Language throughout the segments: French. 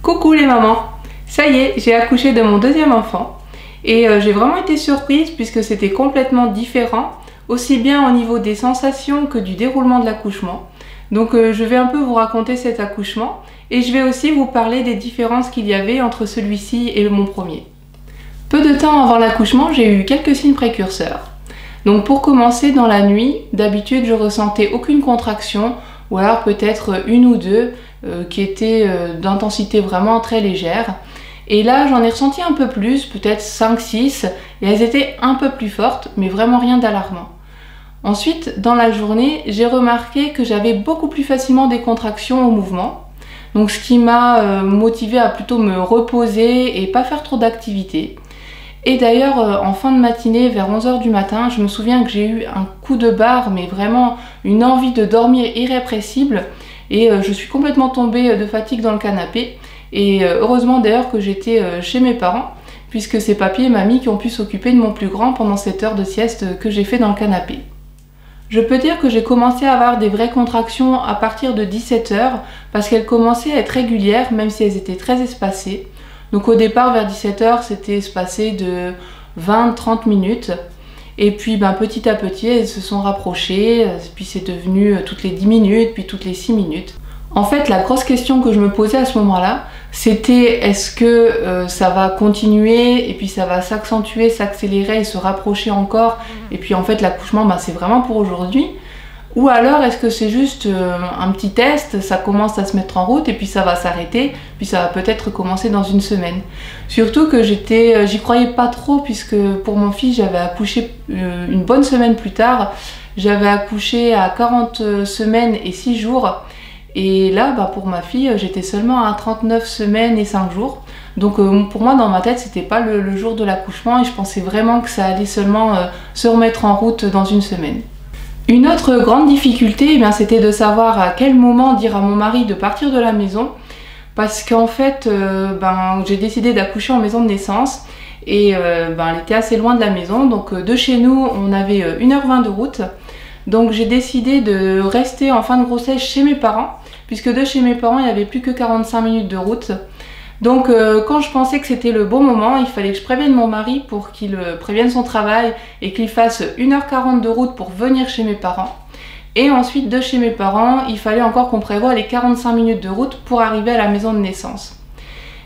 Coucou les mamans! Ça y est, j'ai accouché de mon deuxième enfant et j'ai vraiment été surprise puisque c'était complètement différent, aussi bien au niveau des sensations que du déroulement de l'accouchement. Donc je vais un peu vous raconter cet accouchement et je vais aussi vous parler des différences qu'il y avait entre celui-ci et mon premier. Peu de temps avant l'accouchement, j'ai eu quelques signes précurseurs. Donc pour commencer, dans la nuit, d'habitude je ressentais aucune contraction ou alors peut-être une ou deux qui étaient d'intensité vraiment très légère. Et là j'en ai ressenti un peu plus, peut-être 5-6, et elles étaient un peu plus fortes, mais vraiment rien d'alarmant. Ensuite, dans la journée, j'ai remarqué que j'avais beaucoup plus facilement des contractions au mouvement. Donc ce qui m'a motivée à plutôt me reposer et pas faire trop d'activité. Et d'ailleurs, en fin de matinée, vers 11 h du matin, je me souviens que j'ai eu un coup de barre, mais vraiment une envie de dormir irrépressible. Et je suis complètement tombée de fatigue dans le canapé. Et heureusement d'ailleurs que j'étais chez mes parents, puisque c'est papy et mamie qui ont pu s'occuper de mon plus grand pendant cette heure de sieste que j'ai fait dans le canapé. Je peux dire que j'ai commencé à avoir des vraies contractions à partir de 17 h, parce qu'elles commençaient à être régulières, même si elles étaent très espacées. Donc au départ, vers 17 h, c'était espacé de 20-30 minutes. Et puis petit à petit, elles se sont rapprochées, puis c'est devenu toutes les 10 minutes, puis toutes les 6 minutes. En fait, la grosse question que je me posais à ce moment-là, c'était est-ce que ça va continuer et puis ça va s'accentuer, s'accélérer et se rapprocher encore, et puis en fait l'accouchement c'est vraiment pour aujourd'hui, ou alors est-ce que c'est juste un petit test, ça commence à se mettre en route et puis ça va s'arrêter, puis ça va peut-être commencer dans une semaine. Surtout que j'y croyais pas trop, puisque pour mon fils j'avais accouché une bonne semaine plus tard, j'avais accouché à 40 semaines et 6 jours. Et là, pour ma fille, j'étais seulement à 39 semaines et 5 jours. Donc pour moi, dans ma tête, c'était pas le jour de l'accouchement et je pensais vraiment que ça allait seulement se remettre en route dans une semaine. Une autre grande difficulté, c'était de savoir à quel moment dire à mon mari de partir de la maison. Parce qu'en fait, j'ai décidé d'accoucher en maison de naissance et elle était assez loin de la maison. Donc de chez nous, on avait 1 h 20 de route. Donc j'ai décidé de rester en fin de grossesse chez mes parents, puisque de chez mes parents il n'y avait plus que 45 minutes de route. Donc quand je pensais que c'était le bon moment, il fallait que je prévienne mon mari pour qu'il prévienne son travail et qu'il fasse 1 h 40 de route pour venir chez mes parents. Et ensuite de chez mes parents, il fallait encore qu'on prévoie les 45 minutes de route pour arriver à la maison de naissance.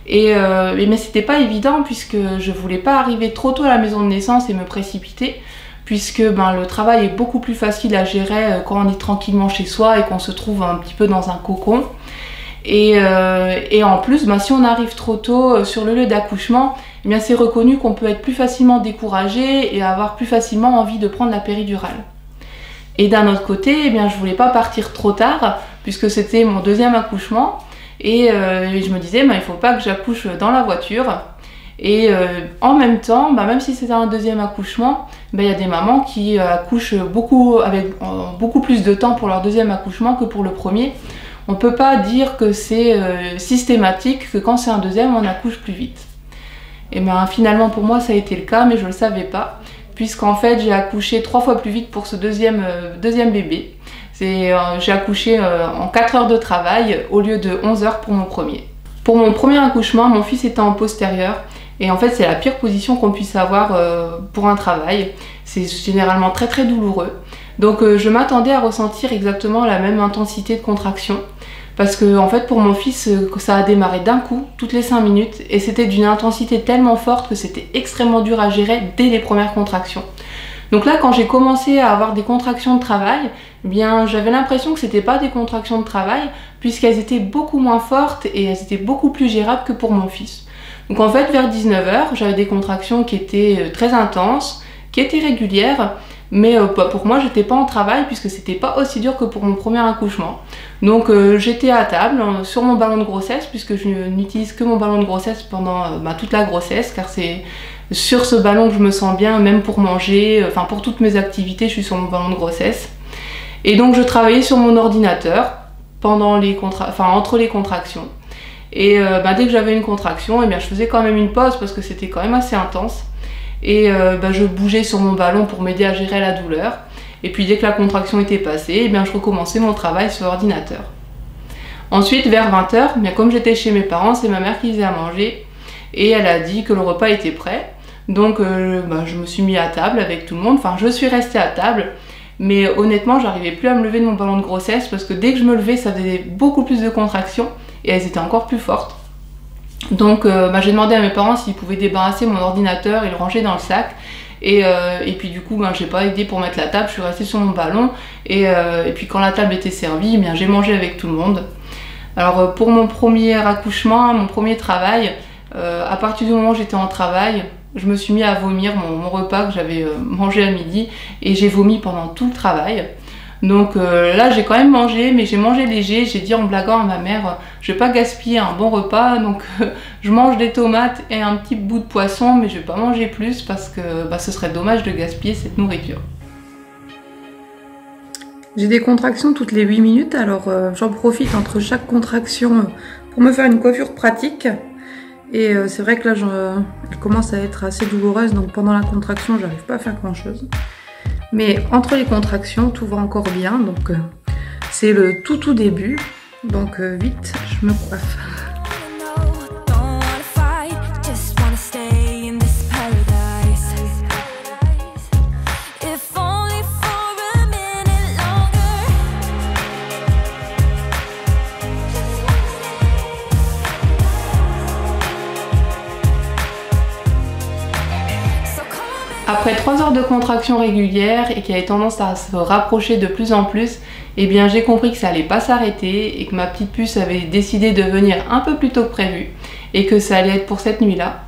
Mais c'était pas évident, puisque je voulais pas arriver trop tôt à la maison de naissance et me précipiter, puisque le travail est beaucoup plus facile à gérer quand on est tranquillement chez soi et qu'on se trouve un petit peu dans un cocon. Et en plus, si on arrive trop tôt sur le lieu d'accouchement, c'est reconnu qu'on peut être plus facilement découragé et avoir plus facilement envie de prendre la péridurale. Et d'un autre côté, je voulais pas partir trop tard, puisque c'était mon deuxième accouchement, et je me disais, il faut pas que j'accouche dans la voiture. Et en même temps, même si c'est un deuxième accouchement, il y a des mamans qui accouchent avec beaucoup plus de temps pour leur deuxième accouchement que pour le premier. On ne peut pas dire que c'est systématique, que quand c'est un deuxième, on accouche plus vite. Et finalement pour moi ça a été le cas, mais je ne le savais pas, puisqu'en fait j'ai accouché 3 fois plus vite pour ce deuxième bébé. J'ai accouché en 4 heures de travail au lieu de 11 heures pour mon premier. Pour mon premier accouchement, mon fils était en postérieur. Et en fait, c'est la pire position qu'on puisse avoir pour un travail. C'est généralement très très douloureux. Donc je m'attendais à ressentir exactement la même intensité de contraction. Parce que en fait, pour mon fils, ça a démarré d'un coup, toutes les 5 minutes. Et c'était d'une intensité tellement forte que c'était extrêmement dur à gérer dès les premières contractions. Donc là, quand j'ai commencé à avoir des contractions de travail, j'avais l'impression que c'était pas des contractions de travail, puisqu'elles étaient beaucoup moins fortes et elles étaient beaucoup plus gérables que pour mon fils. Donc en fait, vers 19 h, j'avais des contractions qui étaient très intenses, qui étaient régulières, mais pour moi, j'étais pas en travail, puisque c'était pas aussi dur que pour mon premier accouchement. Donc j'étais à table sur mon ballon de grossesse, puisque je n'utilise que mon ballon de grossesse pendant toute la grossesse, car c'est sur ce ballon que je me sens bien, même pour manger, pour toutes mes activités, je suis sur mon ballon de grossesse. Et donc je travaillais sur mon ordinateur pendant entre les contractions. Et dès que j'avais une contraction, je faisais quand même une pause, parce que c'était quand même assez intense. Et je bougeais sur mon ballon pour m'aider à gérer la douleur. Et puis dès que la contraction était passée, je recommençais mon travail sur l'ordinateur. Ensuite, vers 20 h, bien comme j'étais chez mes parents, c'est ma mère qui faisait à manger et elle a dit que le repas était prêt. Donc je me suis mis à table avec tout le monde, enfin je suis restée à table, mais honnêtement j'arrivais plus à me lever de mon ballon de grossesse parce que dès que je me levais ça faisait beaucoup plus de contractions et elles étaient encore plus fortes. Donc j'ai demandé à mes parents s'ils pouvaient débarrasser mon ordinateur et le ranger dans le sac. Et puis du coup j'ai pas aidé pour mettre la table, je suis restée sur mon ballon et puis quand la table était servie, bien j'ai mangé avec tout le monde. Alors pour mon premier accouchement, mon premier travail, à partir du moment où j'étais en travail, je me suis mis à vomir mon repas que j'avais mangé à midi et j'ai vomi pendant tout le travail. Donc là j'ai quand même mangé, mais j'ai mangé léger. J'ai dit en blaguant à ma mère, je vais pas gaspiller un bon repas, donc je mange des tomates et un petit bout de poisson, mais je vais pas manger plus parce que ce serait dommage de gaspiller cette nourriture. J'ai des contractions toutes les 8 minutes, alors j'en profite entre chaque contraction pour me faire une coiffure pratique. Et c'est vrai que là, elle commence à être assez douloureuse, donc pendant la contraction, j'arrive pas à faire grand chose. Mais entre les contractions, tout va encore bien, donc c'est le tout début. Donc vite, je me coiffe. Après 3 heures de contraction régulière et qui avait tendance à se rapprocher de plus en plus, eh bien j'ai compris que ça allait pas s'arrêter et que ma petite puce avait décidé de venir un peu plus tôt que prévu et que ça allait être pour cette nuit-là.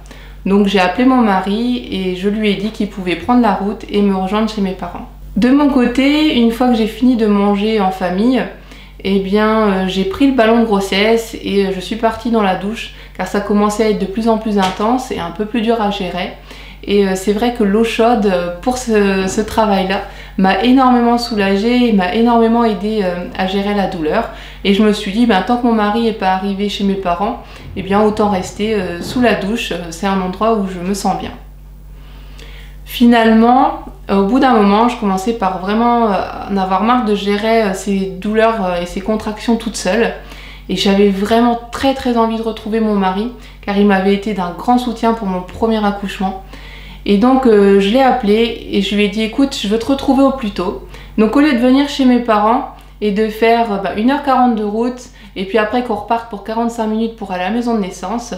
Donc j'ai appelé mon mari et je lui ai dit qu'il pouvait prendre la route et me rejoindre chez mes parents. De mon côté, une fois que j'ai fini de manger en famille, eh bien j'ai pris le ballon de grossesse et je suis partie dans la douche car ça commençait à être de plus en plus intense et un peu plus dur à gérer. Et c'est vrai que l'eau chaude pour ce travail-là m'a énormément soulagée et m'a énormément aidé à gérer la douleur. Et je me suis dit, tant que mon mari n'est pas arrivé chez mes parents, eh bien autant rester sous la douche, c'est un endroit où je me sens bien. Finalement, au bout d'un moment, je commençais par vraiment en avoir marre de gérer ces douleurs et ces contractions toute seule. Et j'avais vraiment très envie de retrouver mon mari, car il m'avait été d'un grand soutien pour mon premier accouchement. Et donc je l'ai appelé et je lui ai dit écoute, je veux te retrouver au plus tôt. Donc au lieu de venir chez mes parents et de faire 1h40 de route et puis après qu'on reparte pour 45 minutes pour aller à la maison de naissance,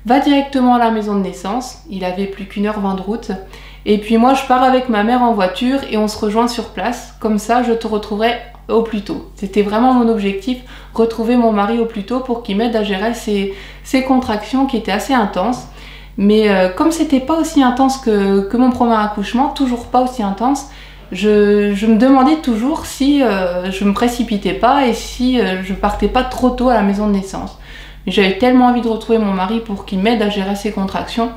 va directement à la maison de naissance. Il avait plus qu'1h20 de route. Et puis moi je pars avec ma mère en voiture et on se rejoint sur place. Comme ça je te retrouverai au plus tôt. C'était vraiment mon objectif, retrouver mon mari au plus tôt pour qu'il m'aide à gérer ces contractions qui étaient assez intenses. Mais comme c'était pas aussi intense que mon premier accouchement, toujours pas aussi intense, je me demandais toujours si je me précipitais pas et si je partais pas trop tôt à la maison de naissance. Mais j'avais tellement envie de retrouver mon mari pour qu'il m'aide à gérer ces contractions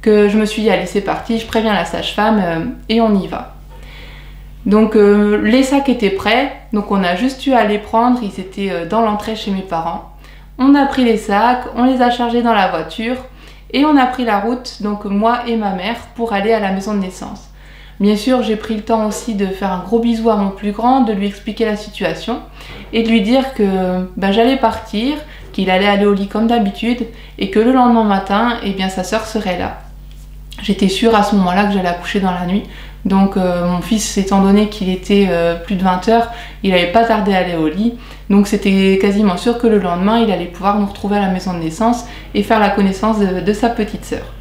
que je me suis dit allez c'est parti, je préviens la sage-femme et on y va. Donc les sacs étaient prêts, donc on a juste eu à les prendre, ils étaient dans l'entrée chez mes parents. On a pris les sacs, on les a chargés dans la voiture. Et on a pris la route, donc moi et ma mère, pour aller à la maison de naissance. Bien sûr, j'ai pris le temps aussi de faire un gros bisou à mon plus grand, de lui expliquer la situation et de lui dire que j'allais partir, qu'il allait aller au lit comme d'habitude et que le lendemain matin, eh bien, sa sœur serait là. J'étais sûre à ce moment-là que j'allais accoucher dans la nuit. Donc mon fils, étant donné qu'il était plus de 20 h, il n'allait pas tarder à aller au lit. Donc c'était quasiment sûr que le lendemain, il allait pouvoir nous retrouver à la maison de naissance et faire la connaissance de sa petite sœur.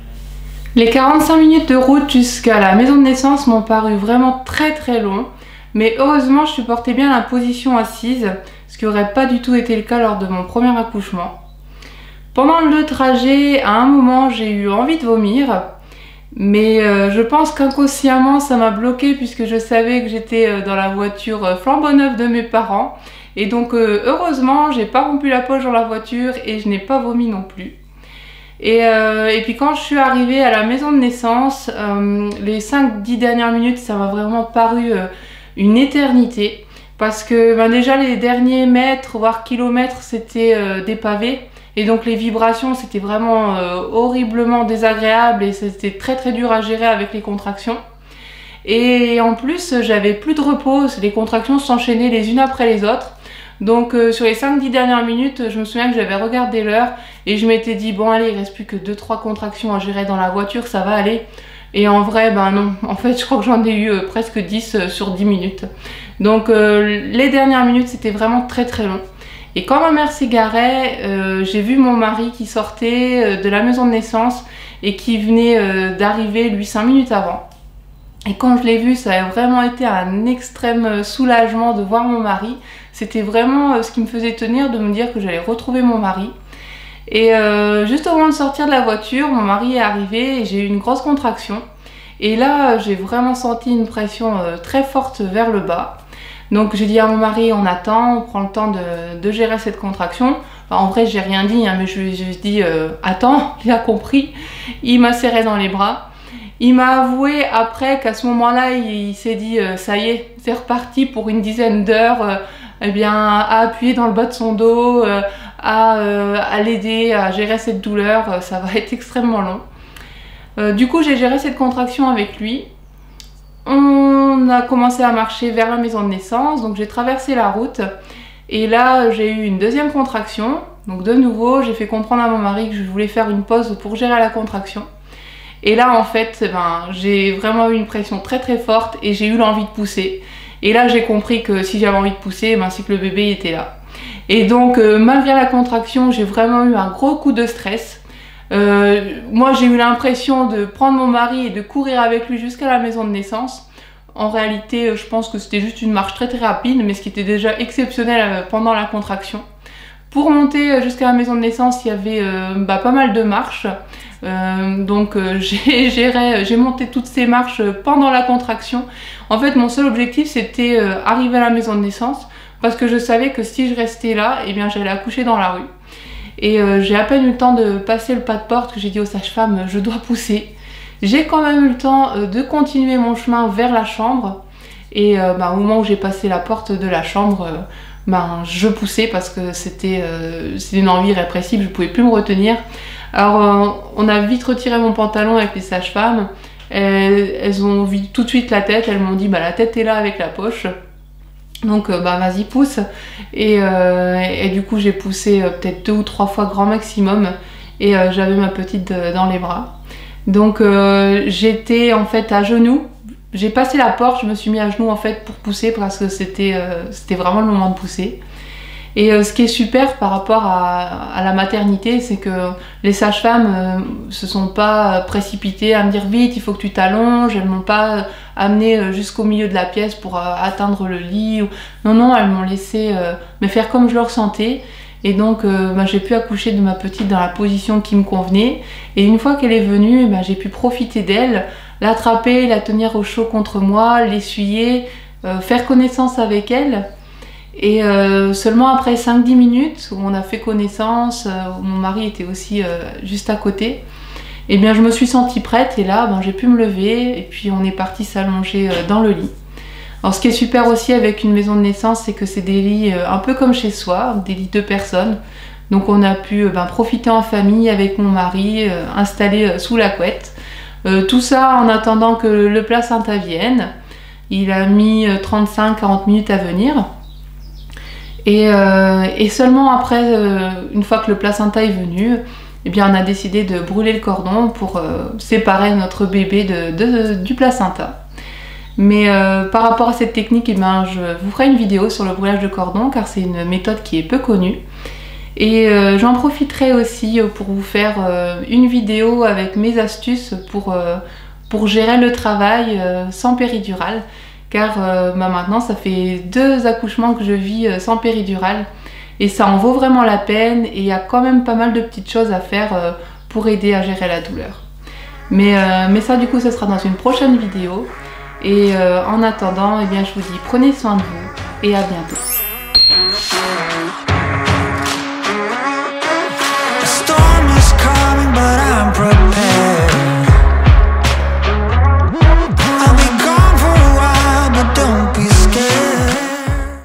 Les 45 minutes de route jusqu'à la maison de naissance m'ont paru vraiment très longs. Mais heureusement, je supportais bien la position assise, ce qui n'aurait pas du tout été le cas lors de mon premier accouchement. Pendant le trajet, à un moment, j'ai eu envie de vomir. Mais je pense qu'inconsciemment ça m'a bloquée puisque je savais que j'étais dans la voiture flambant neuve de mes parents. Et donc heureusement j'ai pas rompu la poche dans la voiture et je n'ai pas vomi non plus. Et puis quand je suis arrivée à la maison de naissance, les 5-10 dernières minutes ça m'a vraiment paru une éternité. Parce que déjà les derniers mètres voire kilomètres c'était des pavés. Et donc les vibrations c'était vraiment horriblement désagréable et c'était très dur à gérer avec les contractions. Et en plus j'avais plus de repos, les contractions s'enchaînaient les unes après les autres. Donc sur les 5-10 dernières minutes, je me souviens que j'avais regardé l'heure et je m'étais dit bon allez, il reste plus que 2-3 contractions à gérer dans la voiture, ça va aller. Et en vrai, ben non, en fait je crois que j'en ai eu presque 10 sur 10 minutes. Donc les dernières minutes c'était vraiment très long. Et quand ma mère s'est garée, j'ai vu mon mari qui sortait de la maison de naissance et qui venait d'arriver lui 5 minutes avant. Et quand je l'ai vu, ça a vraiment été un extrême soulagement de voir mon mari. C'était vraiment ce qui me faisait tenir, de me dire que j'allais retrouver mon mari. Et juste au moment de sortir de la voiture, mon mari est arrivé et j'ai eu une grosse contraction. Et là, j'ai vraiment senti une pression très forte vers le bas. Donc j'ai dit à mon mari, on attend, on prend le temps de gérer cette contraction. Enfin, en vrai, j'ai rien dit, hein, mais je lui ai dit, attends, il a compris. Il m'a serré dans les bras. Il m'a avoué après qu'à ce moment-là, il s'est dit ça y est, c'est reparti pour une dizaine d'heures, eh bien, à appuyer dans le bas de son dos, à l'aider à gérer cette douleur, ça va être extrêmement long. Du coup, j'ai géré cette contraction avec lui. On a commencé à marcher vers la maison de naissance, donc j'ai traversé la route et là j'ai eu une deuxième contraction. Donc de nouveau, j'ai fait comprendre à mon mari que je voulais faire une pause pour gérer la contraction. Et là en fait, j'ai vraiment eu une pression très forte et j'ai eu l'envie de pousser. Et là j'ai compris que si j'avais envie de pousser, c'est que le bébé était là. Et donc malgré la contraction, j'ai vraiment eu un gros coup de stress. Moi j'ai eu l'impression de prendre mon mari et de courir avec lui jusqu'à la maison de naissance. En réalité, je pense que c'était juste une marche très rapide, mais ce qui était déjà exceptionnel pendant la contraction. Pour monter jusqu'à la maison de naissance, il y avait pas mal de marches. Donc j'ai monté toutes ces marches pendant la contraction. En fait, mon seul objectif, c'était arriver à la maison de naissance, parce que je savais que si je restais là, eh bien j'allais accoucher dans la rue. Et j'ai à peine eu le temps de passer le pas de porte que j'ai dit aux sages-femmes, je dois pousser. J'ai quand même eu le temps de continuer mon chemin vers la chambre. Et au moment où j'ai passé la porte de la chambre, je poussais parce que c'était une envie irrépressible, je pouvais plus me retenir. Alors on a vite retiré mon pantalon avec les sages-femmes. Elles ont vu tout de suite la tête, elles m'ont dit la tête est là avec la poche. Donc vas-y pousse. Et du coup j'ai poussé peut-être 2 ou 3 fois grand maximum. Et j'avais ma petite dans les bras. Donc j'étais en fait à genoux. J'ai passé la porte, je me suis mis à genoux en fait pour pousser parce que c'était vraiment le moment de pousser. Et ce qui est super par rapport à la maternité, c'est que les sages-femmes se sont pas précipitées à me dire vite, il faut que tu t'allonges. Elles m'ont pas amené jusqu'au milieu de la pièce pour atteindre le lit. Non, elles m'ont laissé me faire comme je le ressentais. Et donc j'ai pu accoucher de ma petite dans la position qui me convenait. Et une fois qu'elle est venue, j'ai pu profiter d'elle, l'attraper, la tenir au chaud contre moi, l'essuyer, faire connaissance avec elle. Et seulement après 5-10 minutes où on a fait connaissance, où mon mari était aussi juste à côté, et bien je me suis sentie prête et là j'ai pu me lever et puis on est parti s'allonger dans le lit. Alors ce qui est super aussi avec une maison de naissance, c'est que c'est des lits un peu comme chez soi, des lits de personnes. Donc on a pu profiter en famille avec mon mari, installé sous la couette. Tout ça en attendant que le placenta vienne. Il a mis 35-40 minutes à venir. Et seulement après, une fois que le placenta est venu, eh bien on a décidé de brûler le cordon pour séparer notre bébé du placenta. Mais par rapport à cette technique, je vous ferai une vidéo sur le brûlage de cordon car c'est une méthode qui est peu connue. Et j'en profiterai aussi pour vous faire une vidéo avec mes astuces pour gérer le travail sans péridurale. Car maintenant ça fait 2 accouchements que je vis sans péridurale et ça en vaut vraiment la peine et il y a quand même pas mal de petites choses à faire pour aider à gérer la douleur. Mais ça du coup ce sera dans une prochaine vidéo et en attendant je vous dis prenez soin de vous et à bientôt.